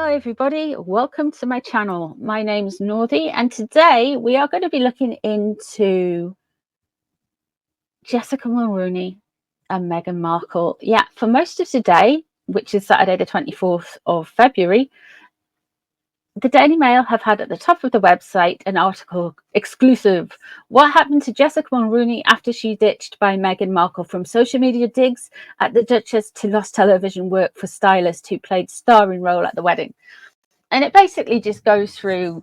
Hello everybody, welcome to my channel. My name's Northy and today we are going to be looking into Jessica Mulroney and Meghan Markle. Yeah, for most of today, which is Saturday the 24th of February, the Daily Mail have had at the top of the website an article exclusive. What happened to Jessica Mulroney after she ditched by Meghan Markle? From social media digs at the Duchess to lost television work for stylist who played starring role at the wedding. And it basically just goes through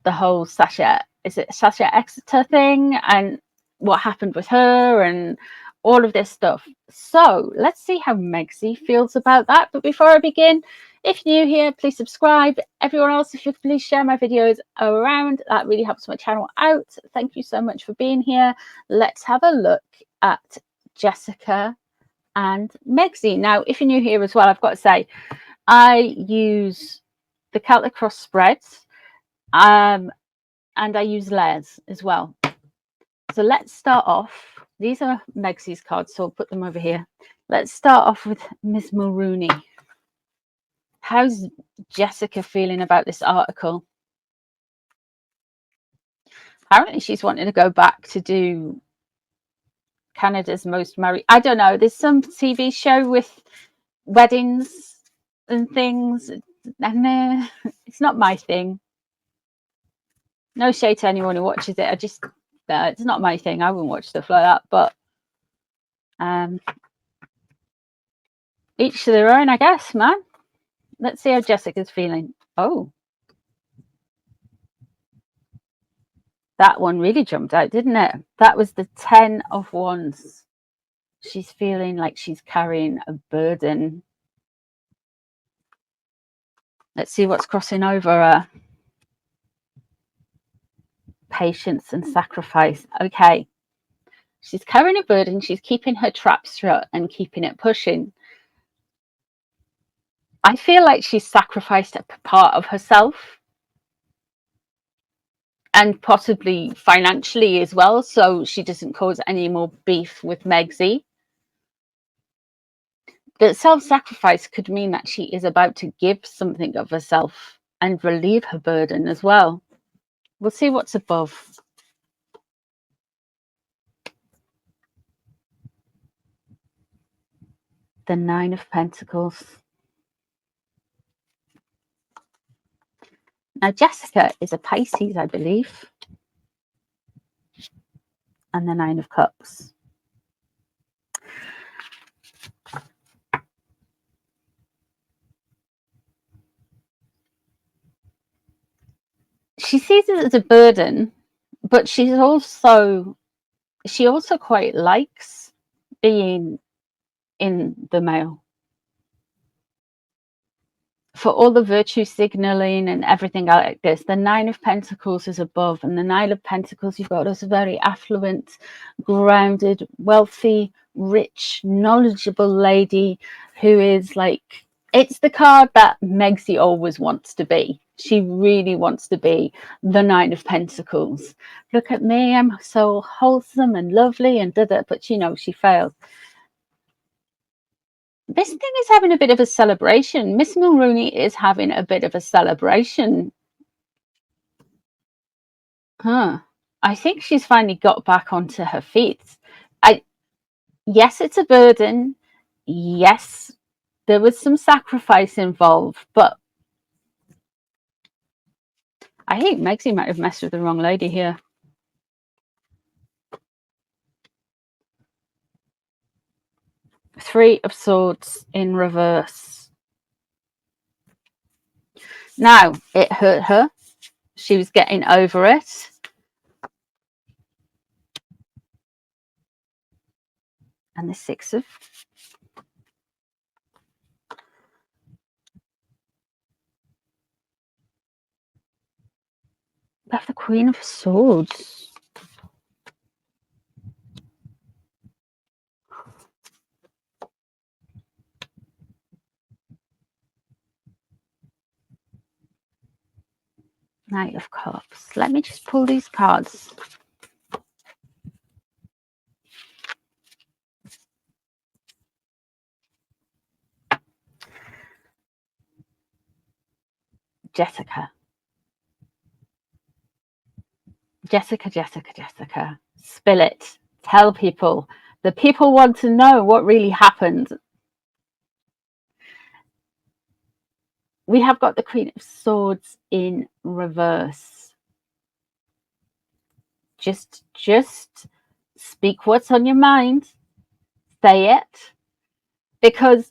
the whole Sasha Exeter thing and what happened with her and all of this stuff. So let's see how Megsy feels about that. But before I begin, if you're new here, please subscribe. Everyone else, if you could please share my videos around, that really helps my channel out. Thank you so much for being here. Let's have a look at Jessica and Megsy. Now, if you're new here as well, I've got to say, I use the Celtic Cross spreads and I use layers as well. So let's start off. These are Megsy's cards, so I'll put them over here. Let's start off with Miss Mulroney. How's Jessica feeling about this article? Apparently she's wanting to go back to do Canada's Most Married. I don't know, there's some TV show with weddings and things, and it's not my thing. No shade to anyone who watches it. I just it's not my thing. I wouldn't watch stuff like that, but each to their own, I guess, man. Let's see how Jessica's feeling. Oh, that one really jumped out, didn't it? That was the 10 of Wands. She's feeling like she's carrying a burden. Let's see what's crossing over her. Patience and sacrifice. Okay. She's carrying a burden. She's keeping her traps shut and keeping it pushing. I feel like she's sacrificed a part of herself and possibly financially as well, so she doesn't cause any more beef with Megsy. But self-sacrifice could mean that she is about to give something of herself and relieve her burden as well. We'll see what's above. The 9 of Pentacles. Now, Jessica is a Pisces, I believe. And the 9 of Cups. She sees it as a burden, but she also quite likes being in the male. For all the virtue signaling and everything like this, the 9 of Pentacles is above, and the 9 of Pentacles, you've got this very affluent, grounded, wealthy, rich, knowledgeable lady who is like, it's the card that Megsy always wants to be. She really wants to be the 9 of Pentacles. Look at me, I'm so wholesome and lovely and but you know, she failed. This thing is having a bit of a celebration. Miss Mulroney is having a bit of a celebration. I think she's finally got back onto her feet. Yes, it's a burden. Yes, there was some sacrifice involved, but I think Megsy might have messed with the wrong lady here. Three of Swords in reverse. Now, it hurt her. She was getting over it. And the 6 of... We have the Queen of Swords. Knight of Cups. Let me just pull these cards. Jessica. Jessica, Jessica, Jessica. Spill it. Tell people. The people want to know what really happened. We have got the Queen of Swords in reverse. Just speak what's on your mind. Say it. Because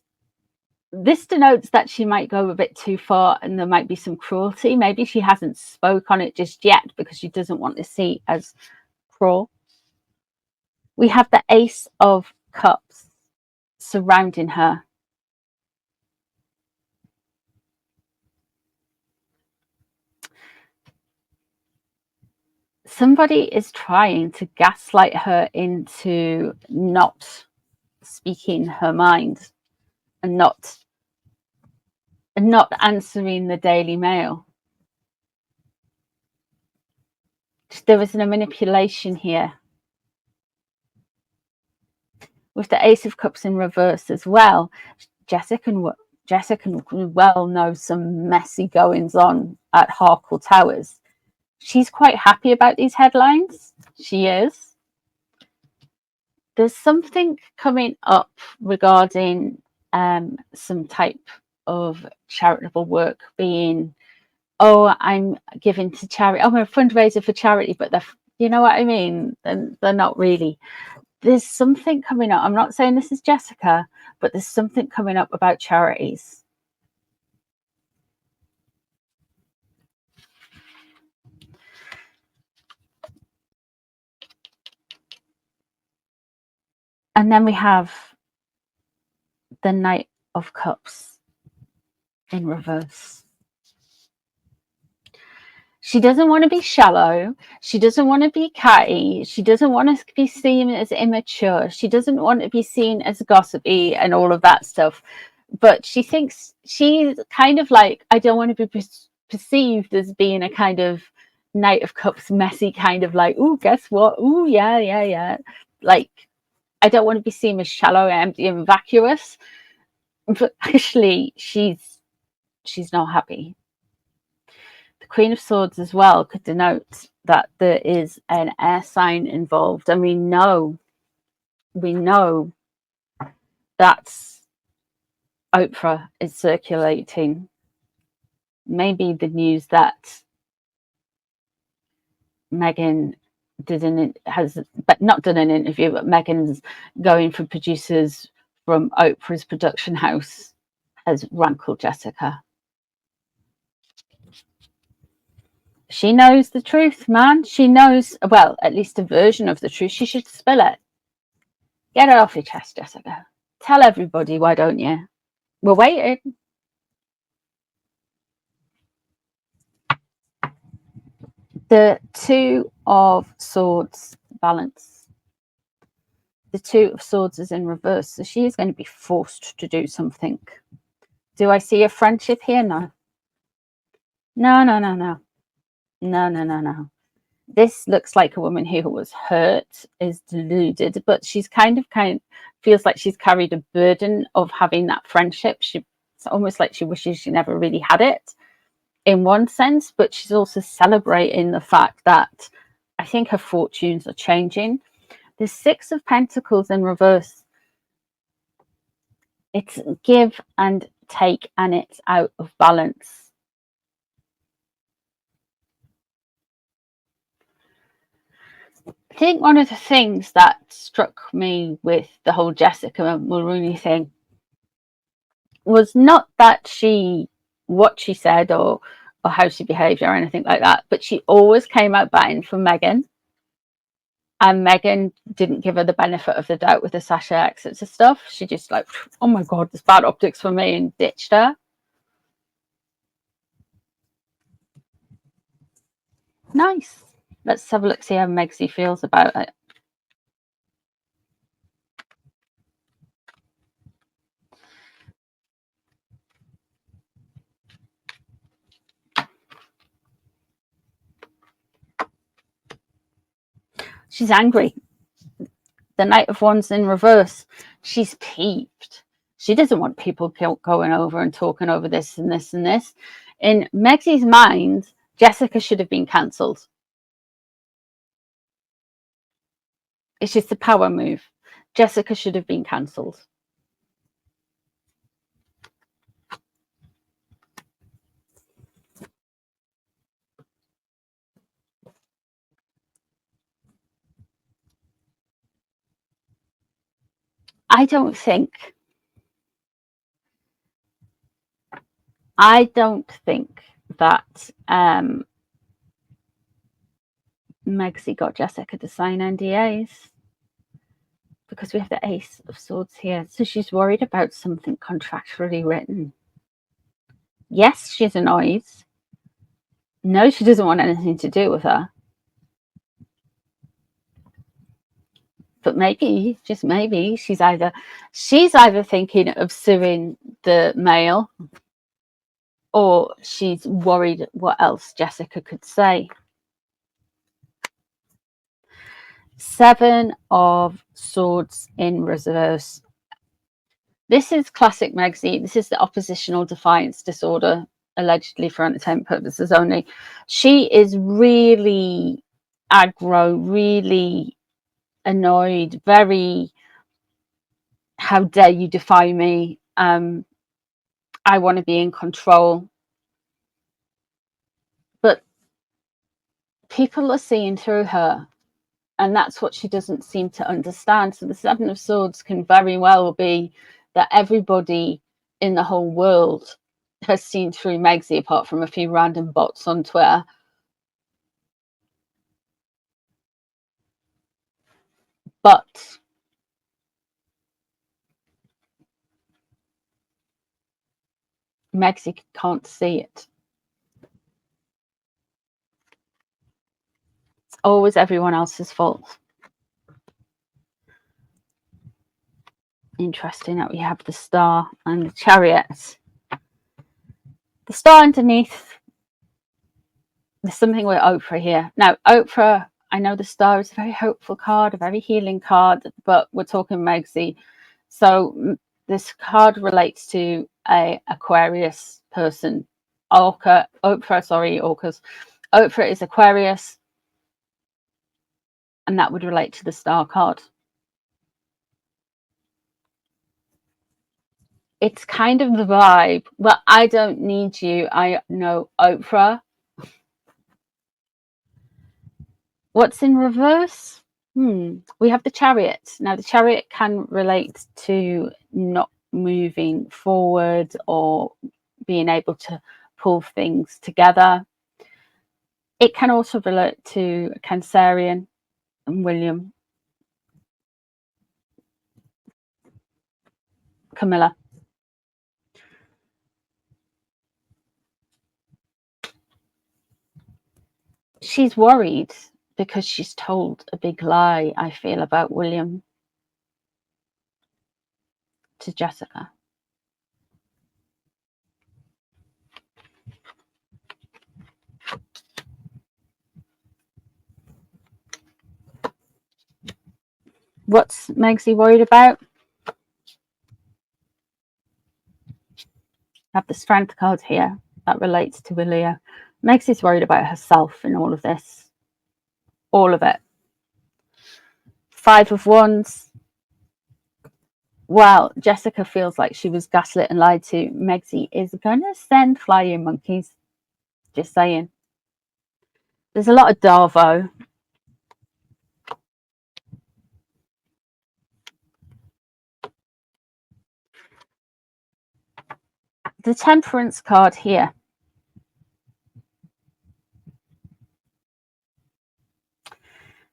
this denotes that she might go a bit too far and there might be some cruelty. Maybe she hasn't spoke on it just yet because she doesn't want to see as cruel. We have the Ace of Cups surrounding her. Somebody is trying to gaslight her into not speaking her mind and not answering the Daily Mail. There is a manipulation here. With the Ace of Cups in reverse as well, Jessica well know some messy goings on at Harkle Towers. She's quite happy about these headlines. She is. There's something coming up regarding some type of charitable work being, oh, I'm giving to charity. I'm a fundraiser for charity, but you know what I mean? They're not really. There's something coming up. I'm not saying this is Jessica, but there's something coming up about charities. And then we have the Knight of Cups in reverse. She doesn't want to be shallow. She doesn't want to be catty. She doesn't want to be seen as immature. She doesn't want to be seen as gossipy and all of that stuff. But she thinks she's kind of like, I don't want to be perceived as being a kind of Knight of Cups, messy kind of like, oh, guess what? Oh, yeah. Like, I don't want to be seen as shallow, empty, and vacuous. But actually, she's not happy. The Queen of Swords as well could denote that there is an air sign involved, and we know that Oprah is circulating. Maybe the news that Meghan has not done an interview, but Meghan's going for producers from Oprah's production house has rankled Jessica. She knows the truth, man. She knows, well, at least a version of the truth. She should spill it. Get it off your chest, Jessica. Tell everybody, why don't you? We're waiting. The Two of Swords balance. The Two of Swords is in reverse, so she is going to be forced to do something. Do I see a friendship here? No. No. This looks like a woman who was hurt, is deluded, but she's kind of feels like she's carried a burden of having that friendship. It's almost like she wishes she never really had it in one sense, but she's also celebrating the fact that I think her fortunes are changing. The Six of Pentacles in reverse. It's give and take, and it's out of balance. I think one of the things that struck me with the whole Jessica Mulroney thing was not that what she said or how she behaved or anything like that, but she always came out batting for Meghan, and Meghan didn't give her the benefit of the doubt with the Sasha exits and stuff. She just like, oh my god, there's bad optics for me, and ditched her. Nice. Let's have a look, see how Megsy feels about it. She's angry. The Knight of Wands in reverse. She's peeved. She doesn't want people going over and talking over this and this and this. In Megsy's mind, Jessica should have been cancelled. It's just a power move. Jessica should have been cancelled. I don't think that Megsy got Jessica to sign NDAs, because we have the Ace of Swords here. So she's worried about something contractually written. Yes, she's annoyed. No, she doesn't want anything to do with her. But maybe, just maybe, she's either thinking of suing the male, or she's worried what else Jessica could say. 7 of Swords in reverse. This is classic Megsy. This is the oppositional defiance disorder, allegedly for entertainment purposes only. She is really aggro, really annoyed, very, how dare you defy me? I want to be in control. But people are seeing through her, and that's what she doesn't seem to understand. So the 7 of Swords can very well be that everybody in the whole world has seen through Megsy, apart from a few random bots on Twitter. But Megsy can't see it. It's always everyone else's fault. Interesting that we have the Star and the Chariot. The Star underneath, there's something with Oprah here. Now, Oprah, I know the Star is a very hopeful card, a very healing card, but we're talking Megsy. So this card relates to a Aquarius person. Oprah is Aquarius, and that would relate to the Star card. It's kind of the vibe. Well, I don't need you. I know Oprah. What's in reverse? We have the Chariot. Now, the Chariot can relate to not moving forward or being able to pull things together. It can also relate to Cancerian and William. Camilla. She's worried because she's told a big lie, I feel, about William to Jessica. What's Megsy worried about? I have the Strength card here. That relates to William. Megsy's worried about herself in all of this. All of it. 5 of Wands. Well, Jessica feels like she was gaslit and lied to. Megsy is going to send flying monkeys. Just saying. There's a lot of Darvo. The Temperance card here.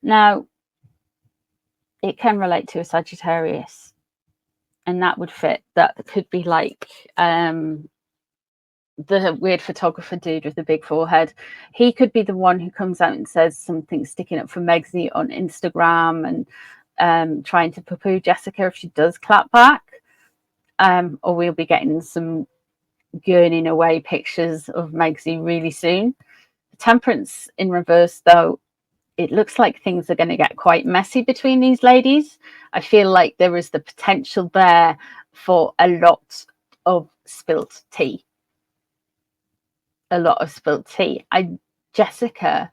Now, it can relate to a Sagittarius, and that would fit. That could be like the weird photographer dude with the big forehead. He could be the one who comes out and says something sticking up for Megsy on Instagram and trying to poo-poo Jessica if she does clap back. Or we'll be getting some gurning away pictures of Megsy really soon. Temperance in reverse, though, it looks like things are going to get quite messy between these ladies. I feel like there is the potential there for a lot of spilt tea. a lot of spilt tea. Jessica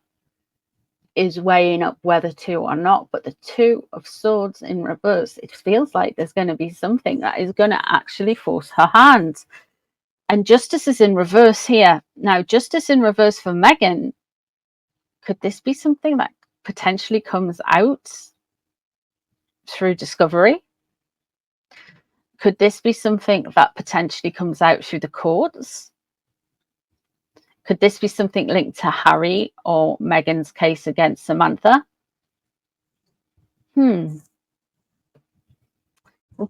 is weighing up whether to or not, but the Two of Swords in reverse, it feels like there's going to be something that is going to actually force her hand. And Justice is in reverse here. Now, Justice in reverse for Megan, could this be something that potentially comes out through discovery? Could this be something that potentially comes out through the courts? Could this be something linked to Harry or Megan's case against Samantha? We'll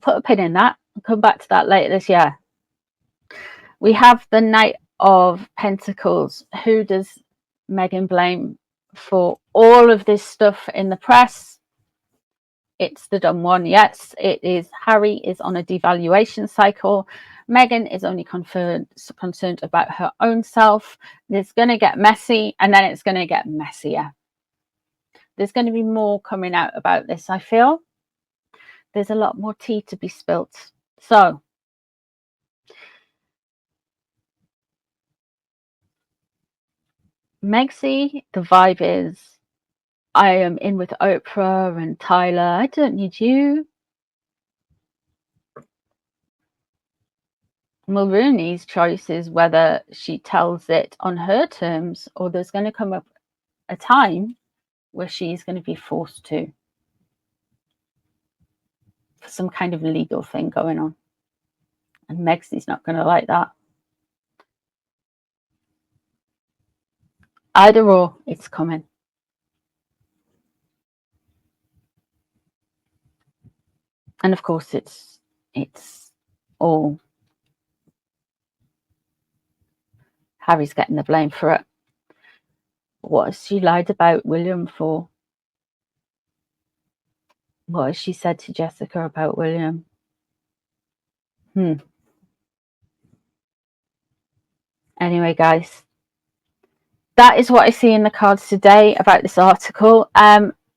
put a pin in that. I'll come back to that later this year. We have the Knight of Pentacles. Who does Megan blame for all of this stuff in the press? It's the dumb one. Yes, it is. Harry is on a devaluation cycle. Megan is only concerned about her own self. It's going to get messy, and then it's going to get messier. There's going to be more coming out about this, I feel. There's a lot more tea to be spilt. So, Megsy, the vibe is, I am in with Oprah and Tyler. I don't need you. Mulrooney's choice is whether she tells it on her terms, or there's going to come up a time where she's going to be forced to, for some kind of legal thing going on. And Megsy's not going to like that. Either or, it's coming. And of course, it's all Harry's getting the blame for it. What has she lied about William for? What has she said to Jessica about William? Anyway, guys, that is what I see in the cards today about this article.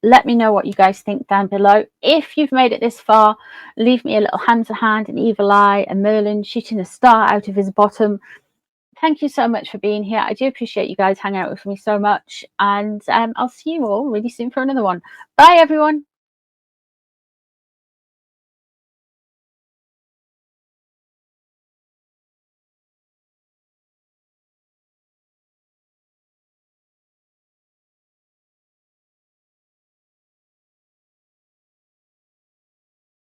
Let me know what you guys think down below. If you've made it this far, leave me a little hand to hand, an evil eye, a Merlin shooting a star out of his bottom. Thank you so much for being here. I do appreciate you guys hanging out with me so much. And I'll see you all really soon for another one. Bye, everyone.